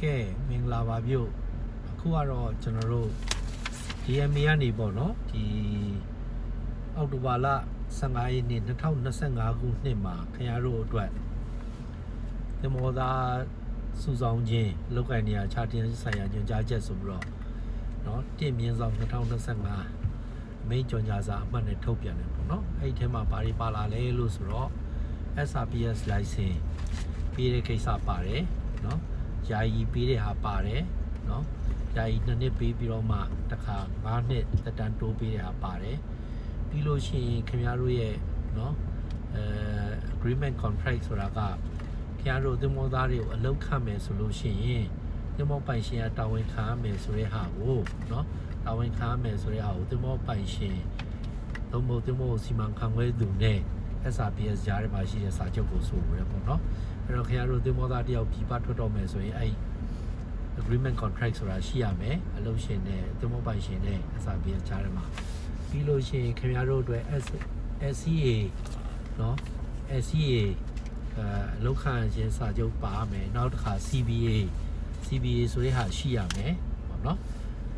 ကဲမင်္ဂလာပါပြုအခုကတော့ကျွန်တော်တို့ DMA ကနေပေါ့နော်ဒီအောက်တိုဘာလ15ရက်နေ့2025ခုနှစ်မှာခင်ဗျားတို့အတွက်သမောသားစုဆောင်ခြင်းလောက်ကိုင်းနေရာခြားတင်ဆိုင်ရာညွှန်ကြားချက်ဆိုပြီးတော့เนาะတင်မြင့်ဆောင်2025မိတ်ကြွညာစာအမှတ်နဲ့ထုတ်ပြန်တယ်ပေါ့နော်အဲ့ဒီထဲမှာဘာတွေပါလာလဲလို့ဆိုတော့ SRPS license ပေးတဲ့ကိစ္စပါတယ်เนาะယာယီပေးတဲ့ဟာပါတယ်เนาะယာယီ2နှစ်ပေးပြီးတော့မှတစ်ခါ5နှစ်သက်တမ်းတိုးပေးတဲ့ဟာပါတယ်ပြီးလို့ရှိရင်ခင်ဗျားတို့ရဲ့เนาะagreement contract ဆိုတာကခင်ဗျားတို့သင်္ဘောသားတွေကိုအလုပ်ခန့်မယ်ဆိုလို့ရှိရင်သင်္ဘောပိုင်ရှင်ကတာဝန်ခံရမယ်ဆိုတဲ့ဟာကိုเนาะတာဝန်ခံရမယ်ဆိုတဲ့ဟာကိုသင်္ဘောပိုင်ရှင်သုံးဖို့သင်္ဘောစီမံခန့်ခွဲသူနဲ့ SRPS ကြားထဲမှာရှိတဲ့စာချုပ်ကိုဆိုရဲပေါ့နော်အဲ့တော့ခင်ဗျားတို့သင်္ဘောသားတယောက်ပြည်ပထွက်တော့မယ်ဆိုရင်အဲ့ agreement contract ဆိုတာရှိရမယ်အလုပ်ရှင်နဲ့သင်္ဘောပိုင်ရှင်နဲ့ SRPS ကြားထဲမှာပြီးလို့ရှိရင်ခင်ဗျားတို့အတွက် SCA เนาะ SCA အလုပ်ခံခြင်းစာချုပ်ပါမယ်နောက်တစ်ခါ CBA ဆိုတဲ့ဟာရှိရမယ်ပေါ့နော်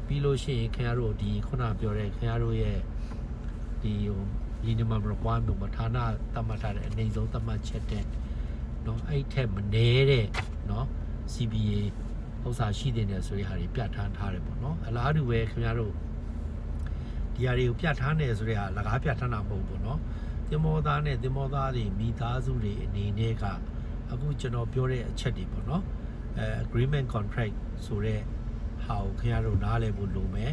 ပြီးလို့ရှိရင်ခင်ဗျားတို့ဒီခုနပြောတဲ့ခင်ဗျားတို့ရဲ့ဒီminimum requirement မှာဌာနသတ်မှတ်ထားတဲ့အနေဆုံးသတ်မှတ်ချက်တဲ့เนาะအဲ့ထက်မနည်းတဲ့เนาะ CBA ဥစ္စာရှိတဲ့နေဆိုတဲ့ဟာတွေပြဋ္ဌာန်းထားတယ်ပေါ့နော်အလားတူပဲခင်ဗျားတို့ဒီဟာတွေကိုပြဋ္ဌာန်းတယ်ဆိုတဲ့ဟာလကားပြဋ္ဌာန်းတာမဟုတ်ဘူးပေါ့နော်သင်္ဘောသားနဲ့သင်္ဘောသားတွေမိသားစုတွေအနေနဲ့ကအခုကျွန်တော်ပြောတဲ့အချက်တွေပေါ့နော်agreement contract ဆိုတဲ့ဟာကိုခင်ဗျားတို့နားလည်ဖို့လိုမယ်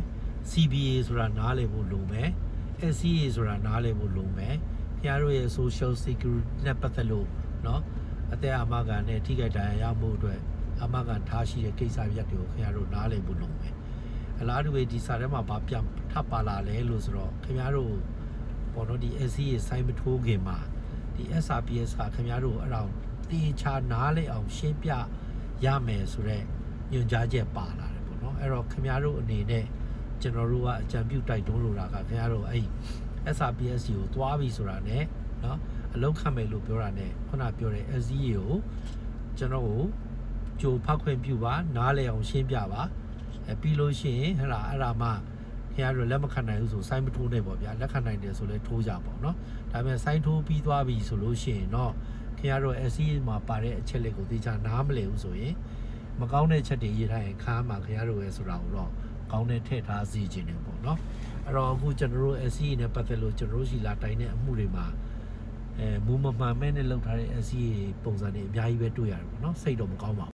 CBA ဆိုတာနားလည်ဖို့လိုမယ် SCA ဆိုတာနားလည်ဖို့လိုမယ်ခင်ဗျားတို့ရဲ့ social security နဲ့ပတ်သက်လို့เนาะအသက်အာမခံနဲ့ထိခိုက်ဒဏ်ရာရမှုအတွက်အာမခံထားရှိတဲ့ကိစ္စရပ်တွေကိုခင်ဗျားတို့နားလည်ဖို့လိုမယ်အလားတူပဲဒီစာထဲမှာဗာပြန်ထပ်ပါလာလဲလို့ဆိုတော့ခင်ဗျားတို့ပေါ်တော့ဒီ SCA စိုင်းမထိုးခင်မှာဒီ SRPS ကခင်ဗျားတို့အဲ့ဒါတင်ချာနားလည်အောင်ရှင်းပြရမယ်ဆိုတော့ညွှန်ကြားချက်ပါလာတယ်ပေါ့နော်အဲ့တော့ခင်ဗျားတို့အနေနဲ့ကျွန်တော်တို့ကအကြံပြုတိုက်တွန်းလိုတာကခင်ဗျားတို့အဲ့ SRPS ကိုသွားပြီဆိုတာနဲ့เนาะအလောက်ခံမယ်လို့ပြောတာနဲ့ခုနပြောတဲ့ SCA ကိုကျွန်တော်ကိုကြိုဖောက်ခွင့်ပြုပါနားလည်အောင်ရှင်းပြပါပြီးလို့ရှိရင်ဟဲ့လားအဲ့ဒါမှခင်ဗျားတို့လက်မခံနိုင်ဘူးဆိုစိုင်းမထိုးနဲ့ပေါ့ဗျာလက်ခံနိုင်တယ်ဆိုလဲထိုးကြပေါ့เนาะဒါပေမဲ့စိုင်းထိုးပြီးသွားပြီဆိုလို့ရှိရင်တော့ခင်ဗျားတို့ SCA မှာပါတဲ့အချက်လက်ကိုသိချာနားမလည်ဘူးဆိုရင်မကောင်းတဲ့ချက်တွေရေးထားရင်ခါမှခင်ဗျားတို့ရဲ့ဆိုတာကိုတော့ကောင်းတဲ့ထည့်ထားစီခြင်းတယ်ပေါ့เนาะအဲ့တော့အခုကျွန်တော်တို့ SCA နဲ့ပတ်သက်လို့ကျွန်တော်တို့ရှိလာတိုင်းတဲ့အမှုတွေမှာမူမမှန်မဲနဲ့လောက်ထားတဲ့ SCA ပုံစံတွေအများကြီးပဲတွေ့ရတယ်ပေါ့เนาะစိတ်တော့မကောင်းပါ